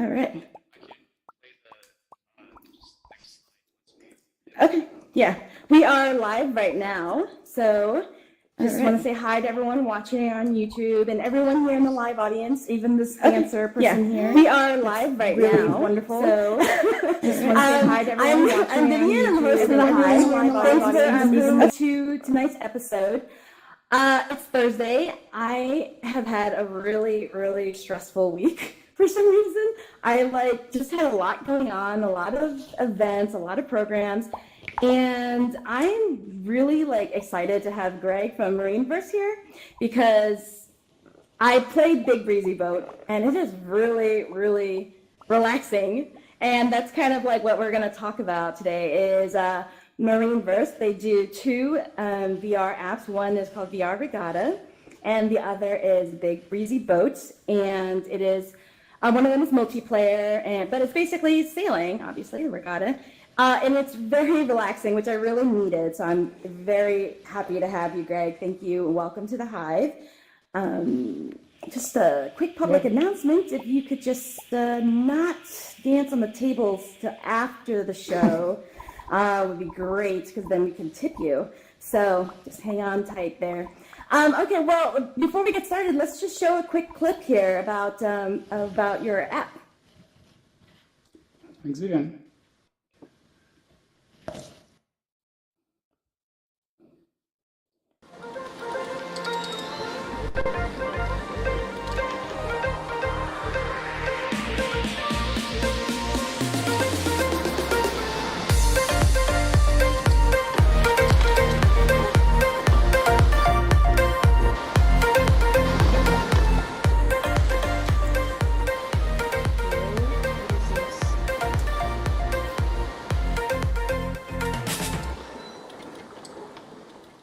All right. Okay, yeah, we are live right now. So I just want to say hi to everyone watching on YouTube and everyone here in the live audience, even this dancer person here. We are live right really now. Wonderful. So just want to say hi to everyone watching. I'm Vivian, I'm the host of the Hive. Thanks for to tonight's episode. It's Thursday. I have had a really stressful week for some reason. I just had a lot going on, a lot of events, a lot of programs, and I'm really excited to have Greg from MarineVerse here because I played Big Breezy Boat and it is really relaxing. And that's kind of what we're going to talk about today is MarineVerse. They do two VR apps. One is called VR Regatta, and the other is Big Breezy Boat. And it is one of them is multiplayer, but it's basically sailing, obviously, regatta. And it's very relaxing, which I really needed. So I'm very happy to have you, Greg. Thank you, and welcome to the Hive. Just a quick public announcement. If you could just not dance on the tables till after the show. Would be great because then we can tip you. So just hang on tight there. Okay, well, before we get started, let's just show a quick clip here about your app. Thanks, Vivian.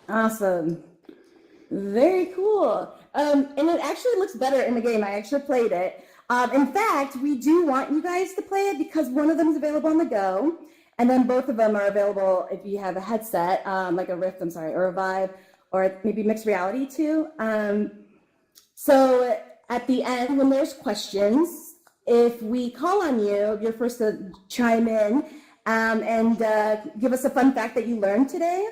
Awesome. Very cool. And it actually looks better in the game. I actually played it. In fact, we do want you guys to play it because one of them is available on the go, and then both of them are available if you have a headset, like a Rift, or a Vive, or maybe mixed reality too. So at the end, when there's questions, if we call on you, you're first to chime in and give us a fun fact that you learned today.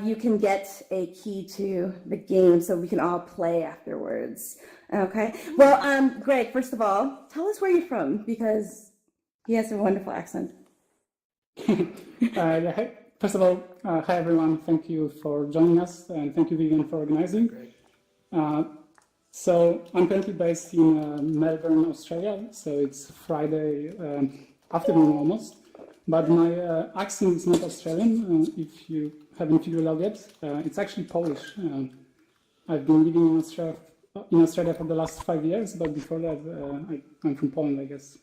You can get a key to the game so we can all play afterwards. Okay. Well, Greg, first of all, tell us where you're from because he has a wonderful accent. First of all, hi everyone. Thank you for joining us and thank you, Vivian, for organizing. So I'm currently based in Melbourne, Australia. So it's Friday afternoon almost. But my accent is not Australian, if you haven't figured out yet. It's actually Polish. I've been living in Australia for the last 5 years, but before that, I'm from Poland, I guess.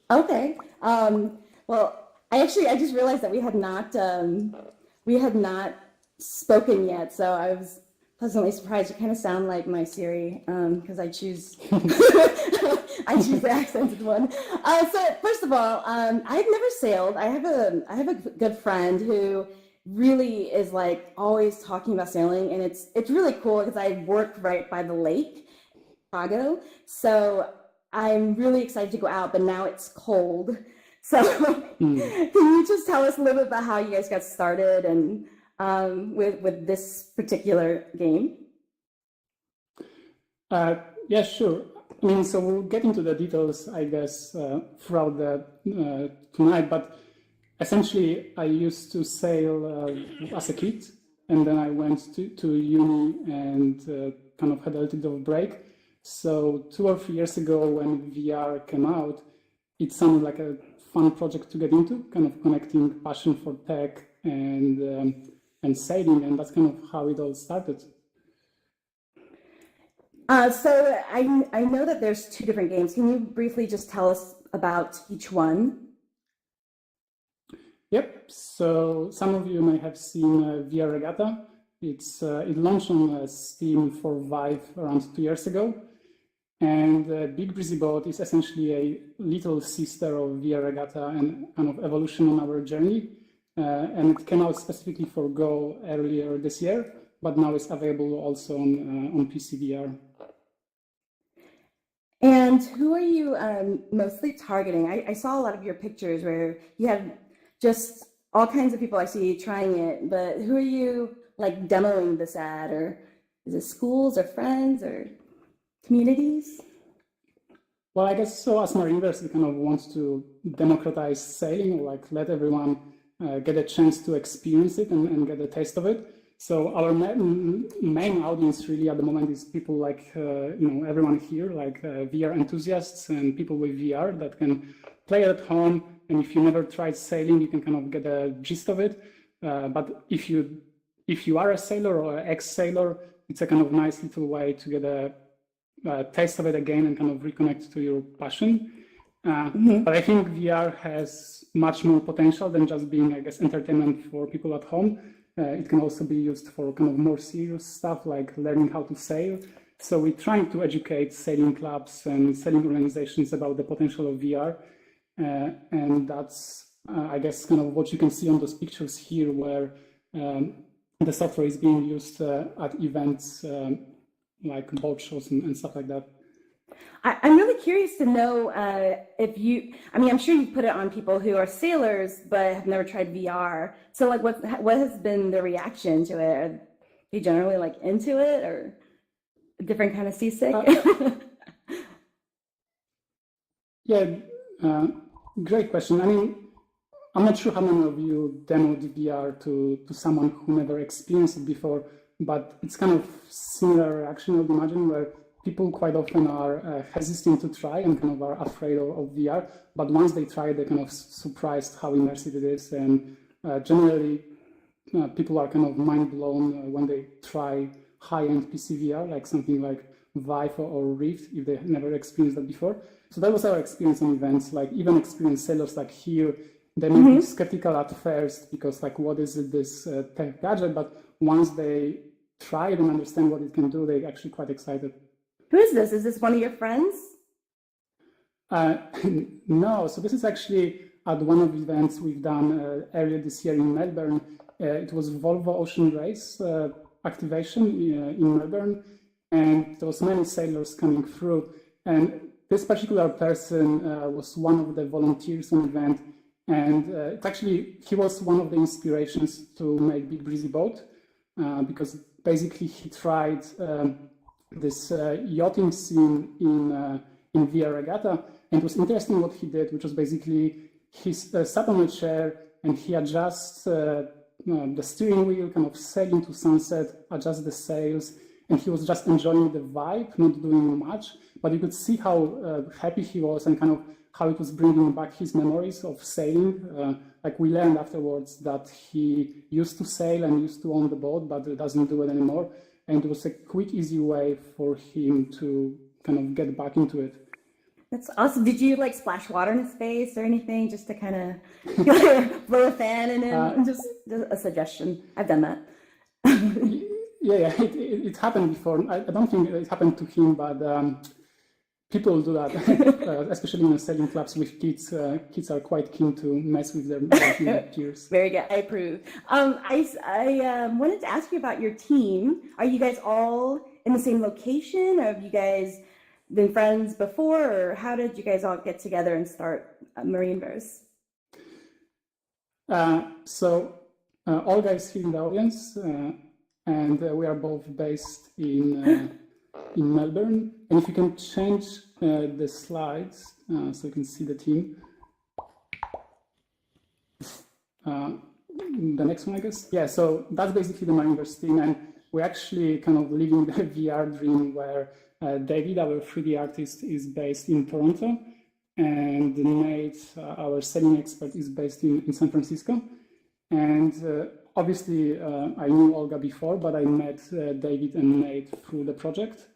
Okay. Well, I just realized that we had not spoken yet, so I was pleasantly surprised. You kind of sound like my Siri because I choose the accented one. So first of all, I've never sailed. I have a good friend who really is always talking about sailing, and it's really cool because I work right by the lake, Chicago. So I'm really excited to go out, but now it's cold. So can you just tell us a little bit about how you guys got started and with this particular game? Yeah, sure. I mean, so we'll get into the details, I guess, throughout the tonight. But essentially, I used to sail as a kid, and then I went to uni and kind of had a little bit of a break. So 2 or 3 years ago, when VR came out, it sounded like a fun project to get into, kind of connecting passion for tech and sailing, and that's kind of how it all started. So I know that there's 2 different games. Can you briefly just tell us about each one? Yep. So some of you may have seen VR Regatta. It launched on Steam for Vive around 2 years ago. And Big Breezy Boat is essentially a little sister of VR Regatta and kind of evolution on our journey. And it came out specifically for Go earlier this year, but now it's available also on PC VR. And And who are you mostly targeting? I saw a lot of your pictures where you had just all kinds of people I see trying it, but who are you like demoing this at? Or is it schools or friends or communities? Well, I guess so. As MarineVerse, we kind of want to democratize sailing, or like let everyone get a chance to experience it and get a taste of it. So our main audience really at the moment is people like everyone here, like VR enthusiasts and people with VR that can play at home. And if you never tried sailing, you can kind of get a gist of it. But if you are a sailor or an ex-sailor, it's a kind of nice little way to get a taste of it again and kind of reconnect to your passion. But I think VR has much more potential than just being, I guess, entertainment for people at home. It can also be used for kind of more serious stuff like learning how to sail. So we're trying to educate sailing clubs and sailing organizations about the potential of VR. And that's, I guess, kind of what you can see on those pictures here, where the software is being used at events like boat shows and stuff like that. I'm really curious to know I'm sure you've put it on people who are sailors but have never tried VR. So like what has been the reaction to it? Are they generally like into it or a different kind of seasick? Great question. I mean, I'm not sure how many of you demoed VR to someone who never experienced it before, but it's kind of similar reaction, I would imagine, where people quite often are hesitant to try and kind of are afraid of VR. But once they try, they're kind of surprised how immersive it is. And generally, people are kind of mind blown when they try high-end PC VR, like something like Vive or Rift, if they never experienced that before. So that was our experience on events. Like even experienced sailors like here, they may be skeptical at first because like, what is it, this tech gadget? But once they try it and understand what it can do, they're actually quite excited. Who is this? Is this one of your friends? No, so this is actually at one of the events we've done earlier this year in Melbourne. It was Volvo Ocean Race activation in Melbourne, and there was many sailors coming through. And this particular person was one of the volunteers on the event, and he was one of the inspirations to make Big Breezy Boat, because basically he tried this yachting scene in VR Regatta, and it was interesting what he did, which was basically he sat on a chair and he adjusts the steering wheel, kind of sail into sunset, adjust the sails, and he was just enjoying the vibe, not doing much, but you could see how happy he was and kind of how it was bringing back his memories of sailing. Like we learned afterwards that he used to sail and used to own the boat, but doesn't do it anymore. And it was a quick, easy way for him to kind of get back into it. That's awesome. Did you like splash water in his face or anything just to kind of blow a fan in him? Just a suggestion. I've done that. It happened before. I don't think it happened to him, but people do that, especially in sailing clubs with kids. Kids are quite keen to mess with their peers. Very good. I approve. I wanted to ask you about your team. Are you guys all in the same location, or have you guys been friends before, or how did you guys all get together and start MarineVerse? Olga is here in the audience, and we are both based in Melbourne. And if you can change the slides so you can see the team. The next one, I guess. Yeah, so that's basically the MarineVerse team, and we're actually kind of living the VR dream where David, our 3D artist, is based in Toronto, and Nate, our sailing expert, is based in San Francisco. And obviously, I knew Olga before, but I met David and Nate through the project.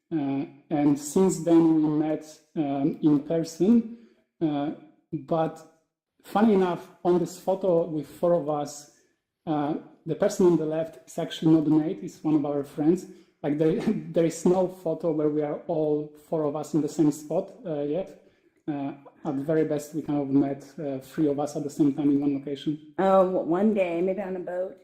And since then, we met in person. But funny enough, on this photo with four of us, the person on the left is actually not Nate, it's one of our friends. Like there is no photo where we are all four of us in the same spot yet. At the very best, we kind of met three of us at the same time in one location. Oh, one day, maybe on a boat.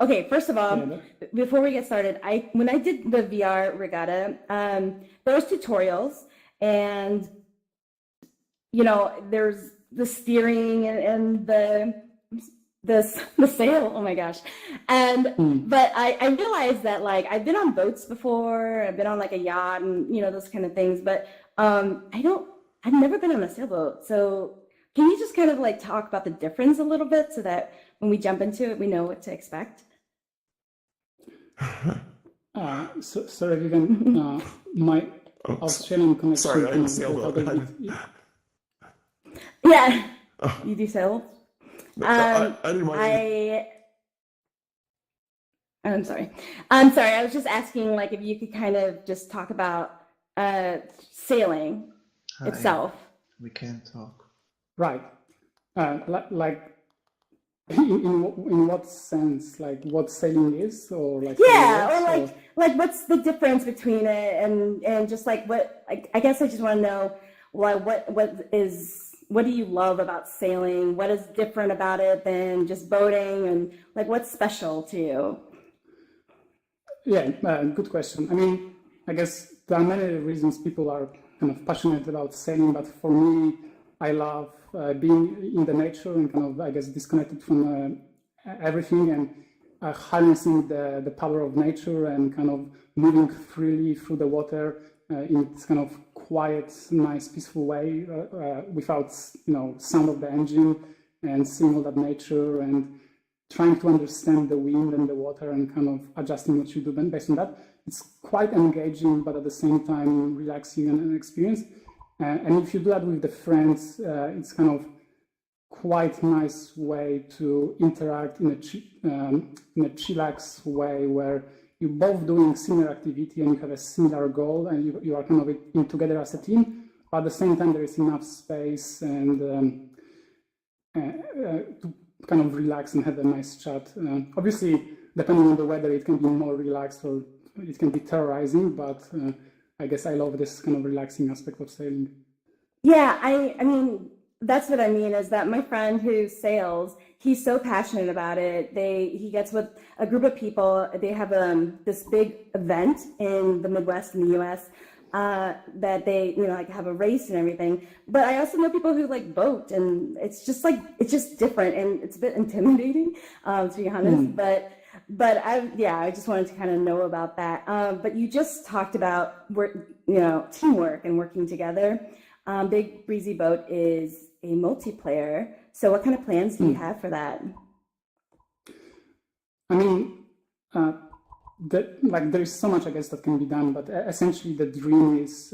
Okay, first of all, before we get started, when I did the VR Regatta, there was tutorials, and there's the steering and the sail. Oh my gosh. But I realized that I've been on boats before, I've been on a yacht and those kind of things, but I've never been on a sailboat. So can you just kind of talk about the difference a little bit so that when we jump into it, we know what to expect? Sorry, Vivian, my Australian connection. Sorry, I'm a sailboat. Yeah, you do sail? I didn't mind. I'm sorry. I was just asking if you could kind of just talk about sailing itself. We can talk. Right. In what sense? What sailing is, or what's the difference between it and just what I guess I just want to know what do you love about sailing? What is different about it than just boating, and what's special to you? Yeah, good question. I mean, I guess there are many reasons people are kind of passionate about sailing, but for me, I love being in the nature and kind of, I guess, disconnected from everything and harnessing the power of nature and kind of moving freely through the water in this kind of quiet, nice, peaceful way without, sound of the engine, and seeing all that nature and trying to understand the wind and the water and kind of adjusting what you do based on that. It's quite engaging, but at the same time relaxing and an experience. And if you do that with the friends, it's kind of quite nice way to interact in a chillax way where you're both doing similar activity and you have a similar goal and you are kind of in together as a team. But at the same time, there is enough space and to kind of relax and have a nice chat. Obviously, depending on the weather, it can be more relaxed or it can be terrorizing, but I guess I love this kind of relaxing aspect of sailing. Yeah, I mean, that's what I mean is that my friend who sails, he's so passionate about it. He gets with a group of people. They have this big event in the Midwest in the US that they have a race and everything. But I also know people who boat, and it's just different and it's a bit intimidating to be honest. But I just wanted to kind of know about that. But you just talked about teamwork and working together. Big Breezy Boat is a multiplayer. So what kind of plans do you have for that? I mean, there is so much, I guess, that can be done, but essentially the dream is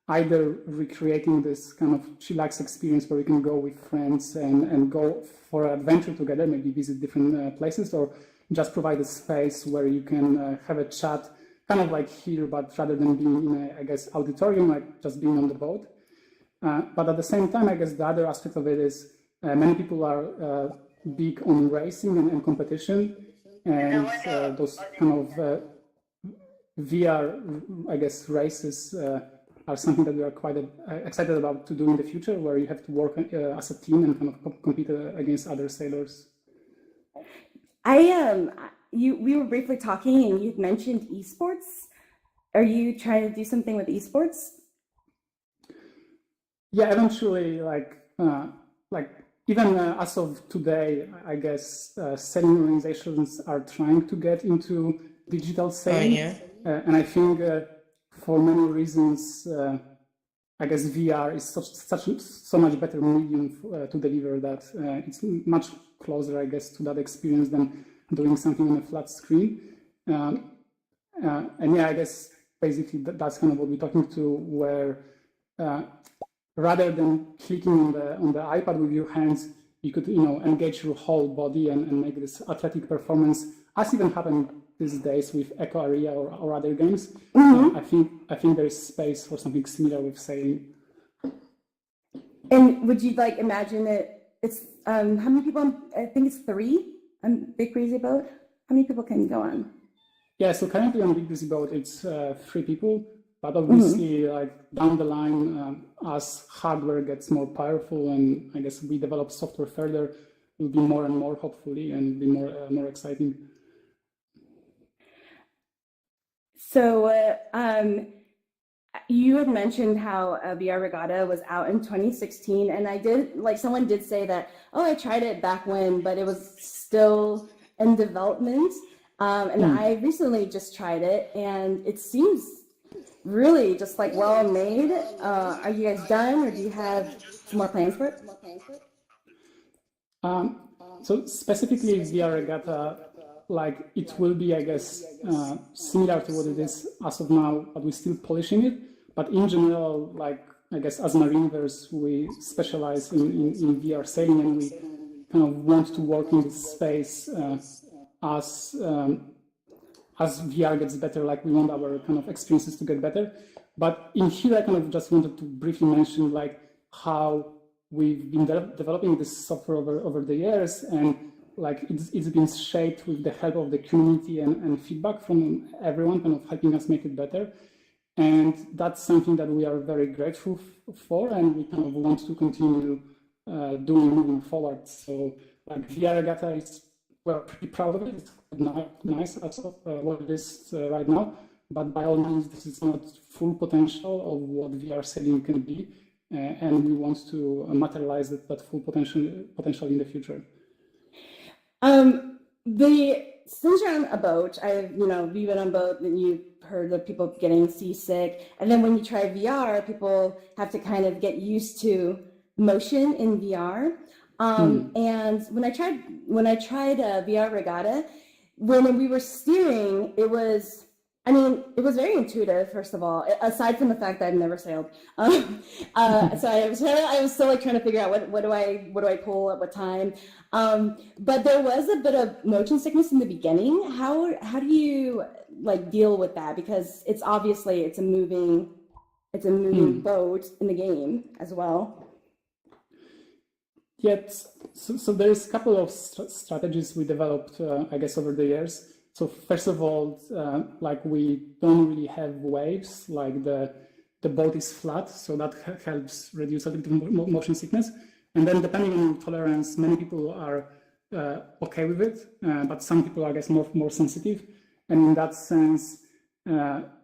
either recreating this kind of chillax experience where you can go with friends and go for an adventure together, maybe visit different places, or just provide a space where you can have a chat, kind of like here, but rather than being in a, I guess, auditorium, just being on the boat. But at the same time, I guess the other aspect of it is many people are big on racing and competition, and those kind of VR, I guess, races are something that we are quite excited about to do in the future, where you have to work as a team and kind of compete against other sailors. We were briefly talking, and you'd mentioned esports. Are you trying to do something with esports? Yeah, eventually, even as of today, I guess sailing organizations are trying to get into digital sailing. And I think for many reasons, I guess VR is so much better medium to deliver that. It's much closer, I guess, to that experience than doing something on a flat screen. And yeah, I guess basically that's kind of what we're talking to, where rather than clicking on the iPad with your hands, you could engage your whole body and make this athletic performance, as even happened these days with Echo Area or other games. I think there is space for something similar with sailing. And would you imagine it's how many people? I think it's 3 on Big Breezy Boat. How many people can go on? Yeah, so currently on Big Breezy Boat it's 3 people. But obviously, down the line, as hardware gets more powerful and I guess we develop software further, it will be more and more, hopefully, and be more exciting. So, you had mentioned how VR Regatta was out in 2016, and someone did say that, oh, I tried it back when, but it was still in development. And I recently just tried it, and it seems really just like well made. Are you guys done, or do you have some more plans for it? So specifically VR Regatta, like it will be, I guess, similar to what it is as of now, but we're still polishing it. But in general, like I guess as MarineVerse, we specialize in VR sailing, and we kind of want to work in this space as VR gets better. Like we want our kind of experiences to get better. But in here, I kind of just wanted to briefly mention like how we've been developing this software over the years, and like it's been shaped with the help of the community and feedback from everyone, kind of helping us make it better. And that's something that we are very grateful for, and we kind of want to continue doing moving forward. So like VR Regatta is, we're pretty proud of it. It's not nice as of what it is right now, but by all means, this is not full potential of what VR sailing can be, and we want to materialize that full potential in the future. Since you're on a boat, you've been on a boat and you've heard of people getting seasick. And then when you try VR, people have to kind of get used to motion in VR. And when I tried VR Regatta, when we were steering, it was very intuitive, first of all, aside from the fact that I've never sailed. So I was still like trying to figure out what do I pull at what time. But there was a bit of motion sickness in the beginning. How do you like deal with that? Because it's obviously it's a moving boat in the game as well. Yes. So there's a couple of strategies we developed, I guess, over the years. So first of all, like we don't really have waves, like the boat is flat, so that helps reduce a little bit motion sickness. And then depending on tolerance, many people are okay with it, but some people are, I guess, more sensitive. And in that sense,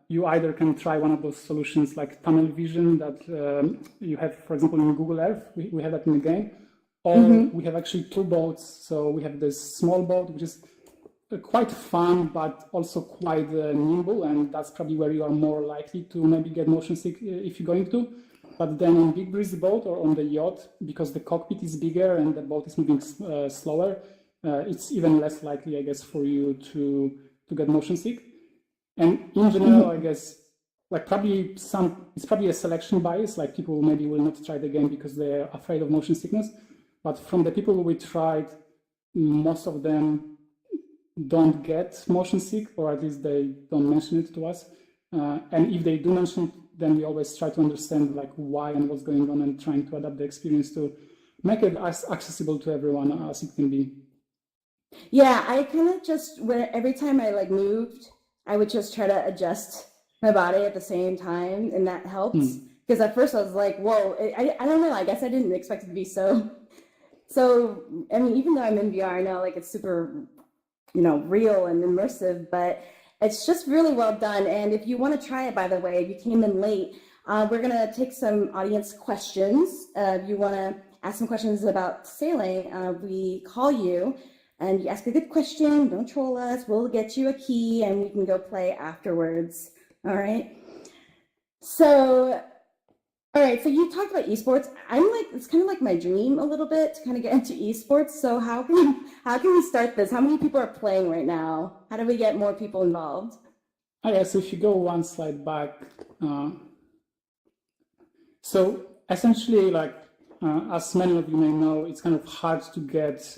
you either can try one of those solutions like tunnel vision that you have, for example, in Google Earth, we have that in the game, or we have actually two boats. So we have this small boat, which is quite fun, but also quite nimble, and that's probably where you are more likely to maybe get motion sick if you're going to. But then on Big Breezy Boat or on the yacht, because the cockpit is bigger and the boat is moving slower, it's even less likely, I guess, for you to get motion sick. And in general, I guess, like it's probably a selection bias, like people maybe will not try the game because they're afraid of motion sickness. But from the people we tried, most of them don't get motion sick, or at least they don't mention it to us. And if they do mention it, then we always try to understand like why and what's going on, and trying to adapt the experience to make it as accessible to everyone as it can be. Yeah, I kind of every time I like moved, I would just try to adjust my body at the same time, and that helped. Because at first I was like, whoa, I don't know, I guess I didn't expect it to be so, I mean, even though I'm in VR, I know like it's super, real and immersive, but it's just really well done. And if you want to try it, by the way, if you came in late, we're going to take some audience questions. If you want to ask some questions about sailing, we call you and you ask a good question. Don't troll us. We'll get you a key and we can go play afterwards. All right. So you talked about esports. It's kind of like my dream a little bit to kind of get into esports. So how can we start this? How many people are playing right now? How do we get more people involved? So if you go one slide back, so essentially, like as many of you may know, it's kind of hard to get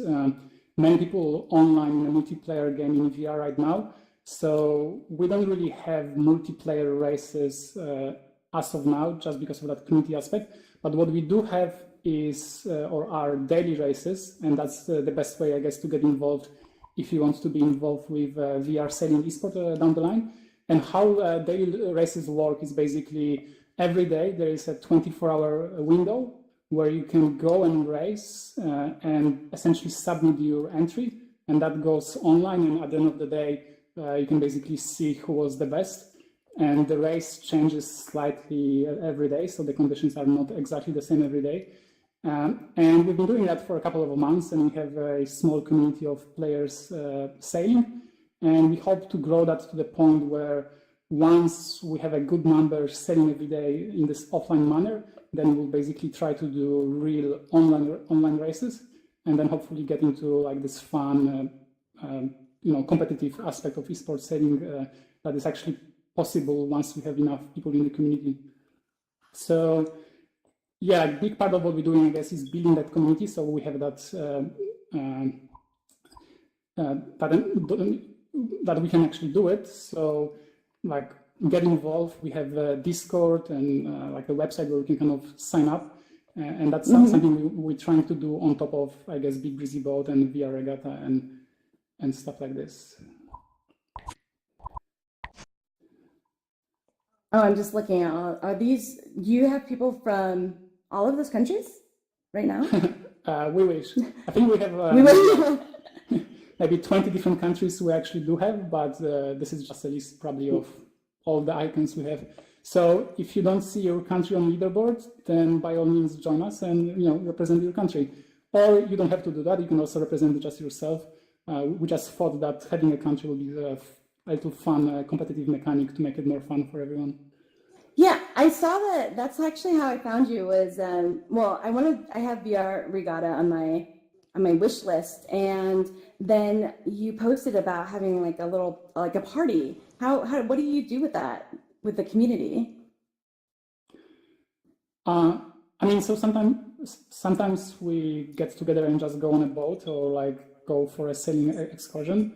many people online in a multiplayer game in VR right now. So we don't really have multiplayer races as of now, just because of that community aspect. But what we do have is, or are daily races, and that's the best way, I guess, to get involved if you want to be involved with VR sailing esport down the line. And how daily races work is basically every day there is a 24-hour window where you can go and race and essentially submit your entry, and that goes online. And at the end of the day, you can basically see who was the best. and the race changes slightly every day, so the conditions are not exactly the same every day. And we've been doing that for a couple of months, and we have a small community of players sailing, and we hope to grow that to the point where once we have a good number sailing every day in this offline manner, then we'll basically try to do real online races, and then hopefully get into like this fun, competitive aspect of esports sailing that is actually possible once we have enough people in the community. So yeah, a big part of what we're doing, I guess, is building that community. So we have that that we can actually do it. So like get involved. We have a Discord and like a website where we can kind of sign up. And that's something we're trying to do on top of, I guess, Big Breezy Boat and VR Regatta and stuff like this. Oh, I'm just looking at do you have people from all of those countries right now? We wish. I think we have maybe 20 different countries we actually do have, but this is just a list probably of all the icons we have. So if you don't see your country on leaderboard, then by all means join us and represent your country. Or you don't have to do that. You can also represent just yourself. We just thought that having a country would be a little fun competitive mechanic to make it more fun for everyone. Yeah, I saw that. That's actually how I found you. Was I have VR Regatta on my wish list, and then you posted about having like a party. What do you do with that with the community? I mean, so sometimes we get together and just go on a boat or like go for a sailing excursion,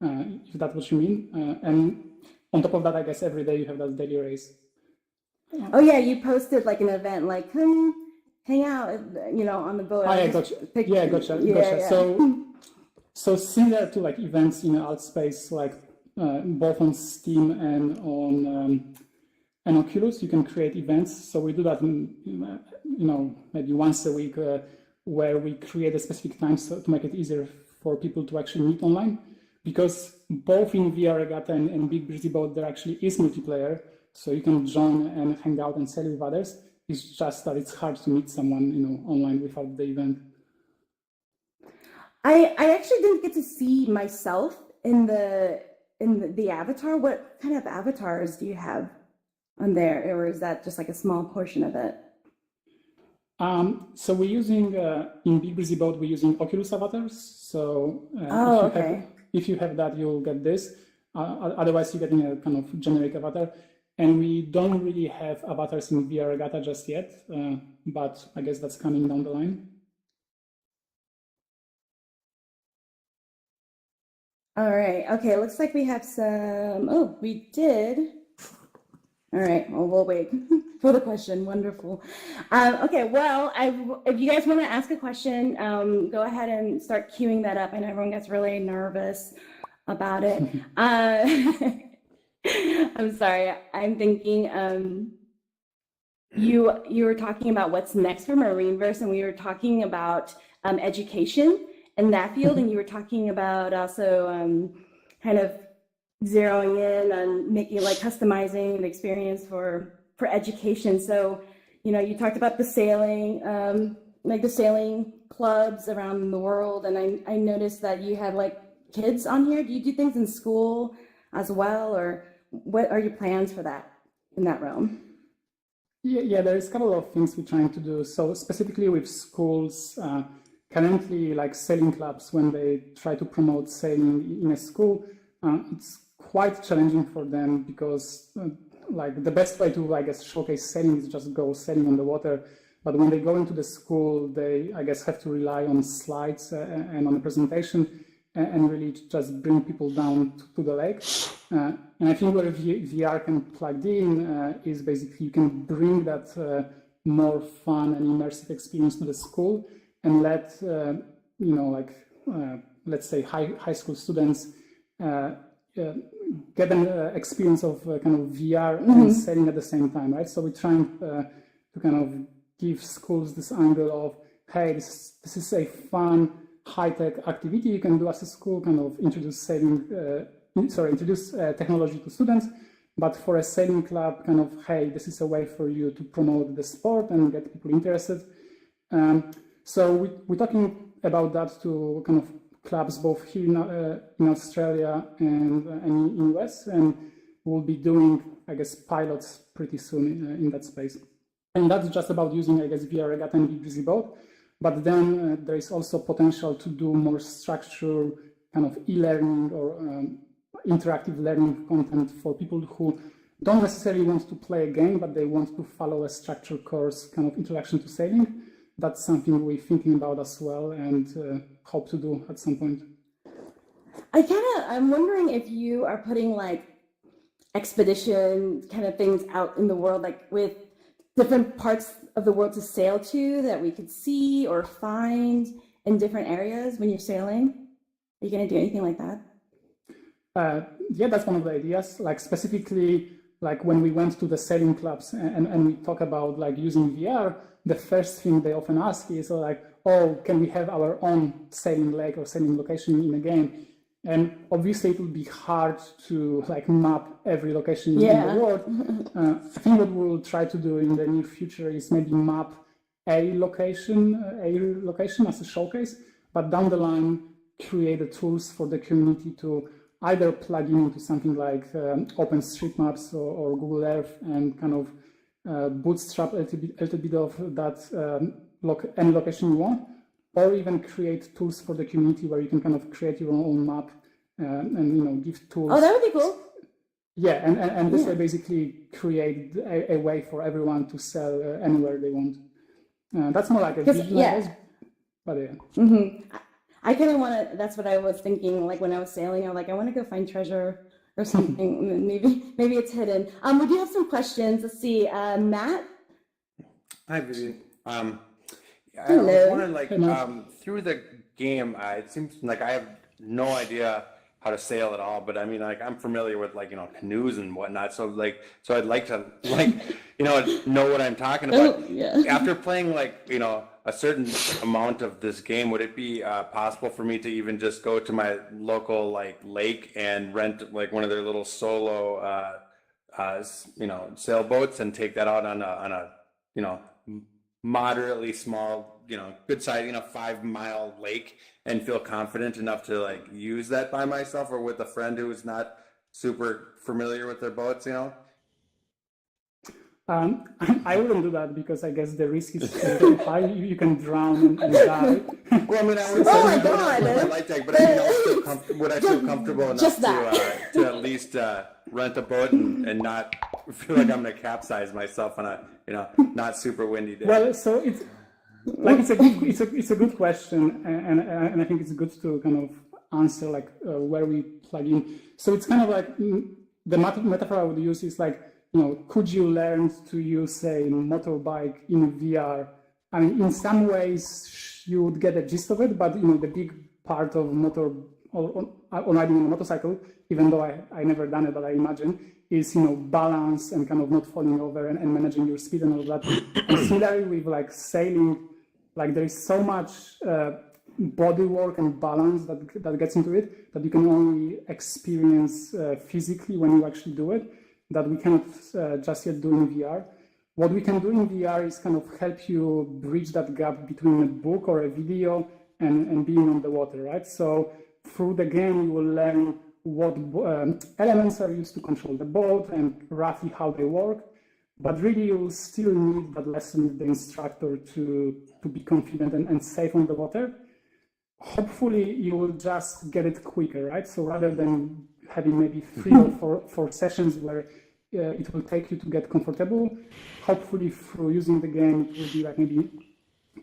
if that's what you mean. And on top of that, I guess every day you have that daily race. Oh yeah, you posted like an event, like come hang out, on the boat. Oh, yeah, gotcha. Yeah. So similar to like events in alt space, like both on Steam and on Oculus, you can create events. So we do that, maybe once a week, where we create a specific time to make it easier for people to actually meet online. Because both in VR Regatta and Big Breezy Boat, there actually is multiplayer. So you can join and hang out and sail with others. It's just that it's hard to meet someone, online without the event. I actually didn't get to see myself in the avatar. What kind of avatars do you have on there, or is that just like a small portion of it? So we're using in Big Breezy Boat, we're using Oculus avatars. So if you have that, you'll get this. Otherwise, you're getting a kind of generic avatar. And we don't really have avatars in VR Regatta just yet, but I guess that's coming down the line. All right. Okay. Looks like we have some. Oh, we did. All right. Well, we'll wait for the question. Wonderful. Okay. Well, if you guys want to ask a question, go ahead and start queuing that up. I know everyone gets really nervous about it. I'm sorry. I'm thinking you were talking about what's next for MarineVerse, and we were talking about education in that field, and you were talking about also kind of zeroing in on making customizing the experience for education. So, you talked about the sailing, the sailing clubs around the world, and I noticed that you had kids on here. Do you do things in school as well, or what are your plans for that in that realm? Yeah, there's a couple of things we're trying to do. So specifically with schools, currently sailing clubs, when they try to promote sailing in a school, it's quite challenging for them because the best way to, showcase sailing is just go sailing on the water. But when they go into the school, they, have to rely on slides and on a presentation and really just bring people down to the lake. And I think where VR can plug in is basically you can bring that more fun and immersive experience to the school and let, let's say high school students get an experience of kind of VR and sailing at the same time, right? So we're trying to kind of give schools this angle of, hey, this is a fun, high-tech activity you can do as a school, kind of introduce technology to students, But for a sailing club, kind of, hey, this is a way for you to promote the sport and get people interested. So we're talking about that to kind of clubs both here in Australia and in US, and we'll be doing, I guess, pilots pretty soon in that space. And that's just about using, I guess, VR Regatta and Big Breezy Boat. But then there is also potential to do more structured kind of e-learning or interactive learning content for people who don't necessarily want to play a game, but they want to follow a structured course, kind of introduction to sailing. That's something we're thinking about as well and hope to do at some point. I'm wondering if you are putting like expedition kind of things out in the world, like with different parts of the world to sail to that we could see or find in different areas when you're sailing. Are you going to do anything like that? Yeah, that's one of the ideas. Like specifically, like when we went to the sailing clubs and we talk about like using VR, the first thing they often ask is like, oh, can we have our own sailing lake or sailing location in a game? And obviously it will be hard to like map every location in the world. I think what we'll try to do in the near future is maybe map a location as a showcase, but down the line, create the tools for the community to either plug into something like OpenStreetMaps or Google Earth and kind of bootstrap a little bit of that any location you want, or even create tools for the community where you can kind of create your own map and give tools. Oh, that would be cool. Yeah, and this way basically create a way for everyone to sell anywhere they want. That's more like a vision, I guess, but yeah. Mm-hmm. I kind of want to, that's what I was thinking, like when I was sailing, I was like, I want to go find treasure or something. maybe it's hidden. We do have some questions. Let's see, Matt? Hi, Vivian. I Hello. was wondering, like, through the game, it seems like I have no idea how to sail at all, but I mean, like, I'm familiar with, like, canoes and whatnot, so I'd like to, like, know what I'm talking about. Oh, yeah. After playing, like, a certain amount of this game, would it be possible for me to even just go to my local, like, lake and rent, like, one of their little solo, sailboats and take that out on a moderately small, good size, 5 mile lake and feel confident enough to like use that by myself or with a friend who is not super familiar with their boats, I wouldn't do that because I guess the risk is too high. You can drown and die. Well, I mean, I would Oh my God. my life tag, but I mean, would I feel comfortable enough that. to at least rent a boat and not feel like I'm going to capsize myself on a not super windy day? Well, so it's a good question, and I think it's good to kind of answer like where we plug in. So it's kind of like the metaphor I would use is like, could you learn to use a motorbike in VR? I mean, in some ways you would get a gist of it, but the big part of riding on a motorcycle, even though I never done it, but I imagine, is balance and kind of not falling over and managing your speed and all that. And similarly with like sailing, like there is so much body work and balance that gets into it that you can only experience physically when you actually do it, that we cannot just yet do in VR. What we can do in VR is kind of help you bridge that gap between a book or a video and being on the water, right? So through the game, you will learn what elements are used to control the boat and roughly how they work. But really, you will still need that lesson with the instructor to be confident and safe on the water. Hopefully, you will just get it quicker, right? So rather than having maybe 3 or 4 sessions where it will take you to get comfortable, hopefully through using the game, it will be like maybe,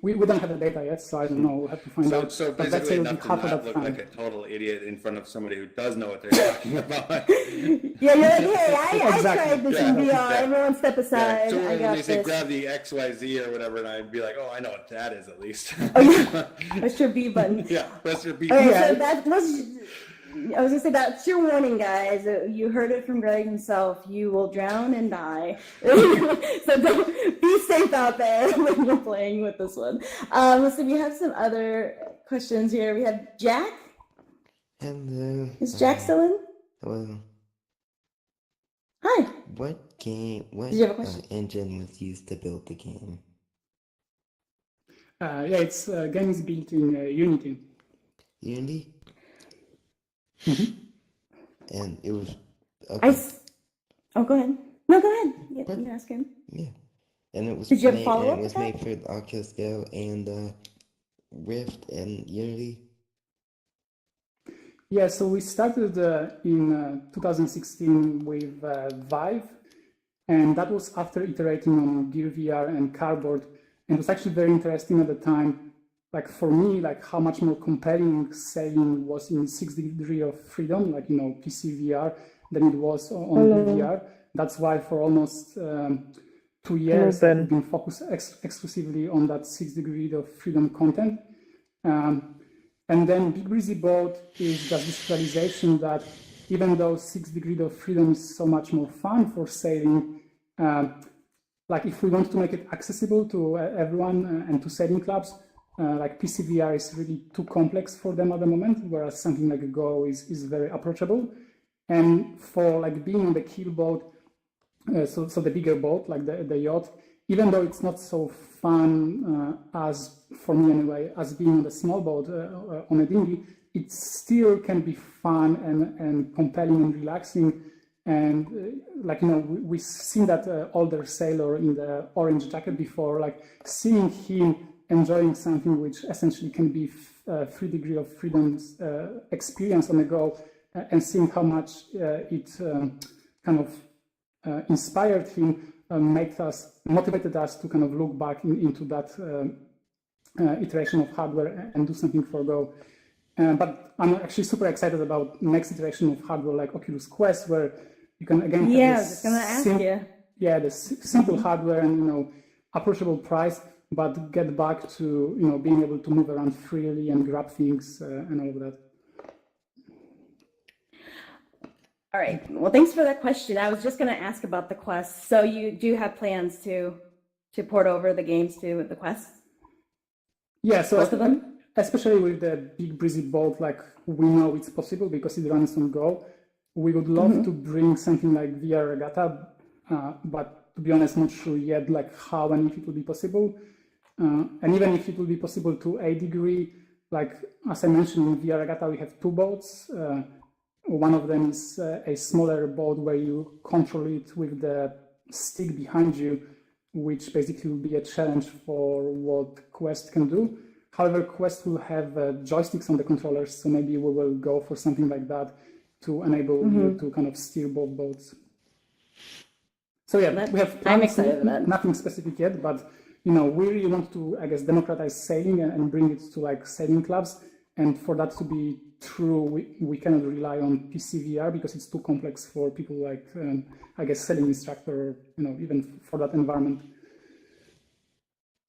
we don't have the data yet, so I don't know, we'll have to find out. So basically enough to not look like a total idiot in front of somebody who does know what they're talking about. Yeah, you're like, hey, I tried this in VR, everyone step aside, So I got they say this. grab the XYZ or whatever, and I'd be like, oh, I know what that is at least. Oh, yeah. That's your B button. Yeah, press your B. Okay, so I was gonna say that's your warning, guys. You heard it from Greg himself. You will drown and die. So be safe out there when you're playing with this one. So we have some other questions here. We have Jack. Hello. Is Jack still in? Hello. Hi. Did you have a question? Engine was used to build the game? It's game is built in Unity. Unity? Mhm. And it was okay. Oh, go ahead. No, go ahead. You can ask him. Yeah. And it was Did you have a made, follow-up and it was with made for the Oculus Go and Rift and Unity. Yeah, so we started in 2016 with Vive, and that was after iterating on Gear VR and Cardboard. And it was actually very interesting at the time, like for me, like how much more compelling sailing was in 6 Degrees of Freedom, like, PC VR, than it was on Gear VR. That's why for almost 2 years, we've been focused exclusively on that 6 Degrees of Freedom content. And then Big Breezy Boat is just this realization that even though 6 Degrees of Freedom is so much more fun for sailing, like if we want to make it accessible to everyone and to sailing clubs, like PCVR is really too complex for them at the moment, whereas something like a Go is very approachable. And for like being on the keel boat, so the bigger boat, like the yacht, even though it's not so fun as, for me anyway, as being on the small boat on a dinghy, it still can be fun and compelling and relaxing. And we've seen that older sailor in the orange jacket before, like seeing him enjoying something which essentially can be 3 Degrees of Freedom's experience on the go, and seeing how much it kind of inspired him, motivated us to kind of look back into that iteration of hardware and do something for Go. But I'm actually super excited about next iteration of hardware like Oculus Quest, where you can again have I was gonna ask you. Yeah, the simple hardware and approachable price, but get back to being able to move around freely and grab things and all of that. All right. Well, thanks for that question. I was just going to ask about the Quest. So you do have plans to port over the games to the Quest? Yeah. So both of them, especially with the Big Breezy Boat, like we know it's possible because it runs on Go. We would love to bring something like VR Regatta, but to be honest, not sure yet like how and if it will be possible. And even if it will be possible to a degree, like as I mentioned in VR Regatta, we have 2 boats. One of them is a smaller boat where you control it with the stick behind you, which basically will be a challenge for what Quest can do. However, Quest will have joysticks on the controllers, so maybe we will go for something like that to enable you to kind of steer both boats. So yeah, we have plans. I'm excited about that. Nothing specific yet, but we really want to, I guess, democratize sailing and bring it to like sailing clubs. And for that to be true, we cannot rely on PCVR because it's too complex for people like, I guess, sailing instructor, even for that environment.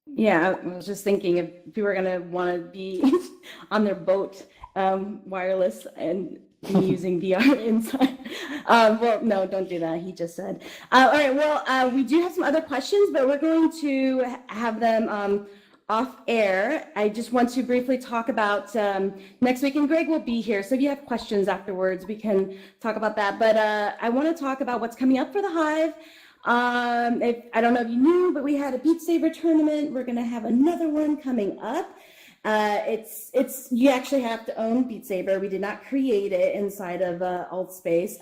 Yeah, I was just thinking if people are going to want to be on their boat wireless and using VR inside. Well, no, don't do that. He just said. All right, well, we do have some other questions, but we're going to have them off air. I just want to briefly talk about next week, and Greg will be here. So if you have questions afterwards, we can talk about that. But I want to talk about what's coming up for the Hive. I don't know if you knew, but we had a Beat Saber tournament. We're going to have another one coming up. You actually have to own Beat Saber. We did not create it inside of AltSpace.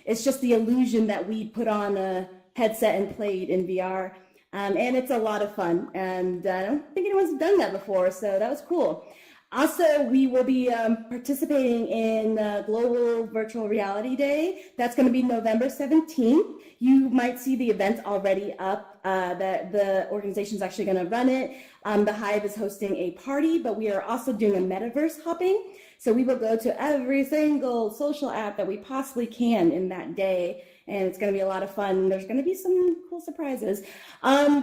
It's just the illusion that we put on a headset and played in VR. And it's a lot of fun, and I don't think anyone's done that before, so that was cool. Also, we will be participating in Global Virtual Reality Day. That's going to be November 17th. You might see the event already up, that the organization's actually going to run it. The Hive is hosting a party, but we are also doing a metaverse hopping. So we will go to every single social app that we possibly can in that day. And it's going to be a lot of fun. There's going to be some cool surprises.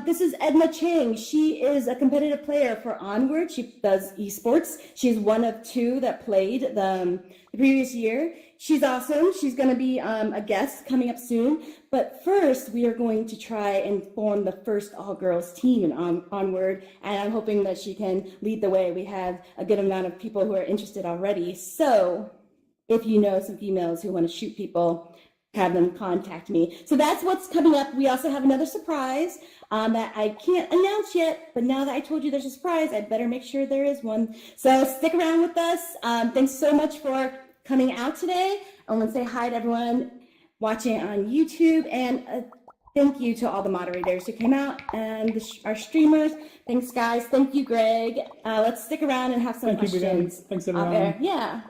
This is Edna Chang. She is a competitive player for Onward. She does esports. She's one of 2 that played the previous year. She's awesome. She's going to be a guest coming up soon. But first, we are going to try and form the first all-girls team in Onward. And I'm hoping that she can lead the way. We have a good amount of people who are interested already. So if you know some females who want to shoot people, have them contact me. So that's what's coming up. We also have another surprise that I can't announce yet, but now that I told you there's a surprise, I better make sure there is one. So stick around with us. Thanks so much for coming out today. I want to say hi to everyone watching on YouTube, and thank you to all the moderators who came out and our streamers. Thanks, guys. Thank you, Greg. Let's stick around and have some questions. Thanks, everyone. Yeah.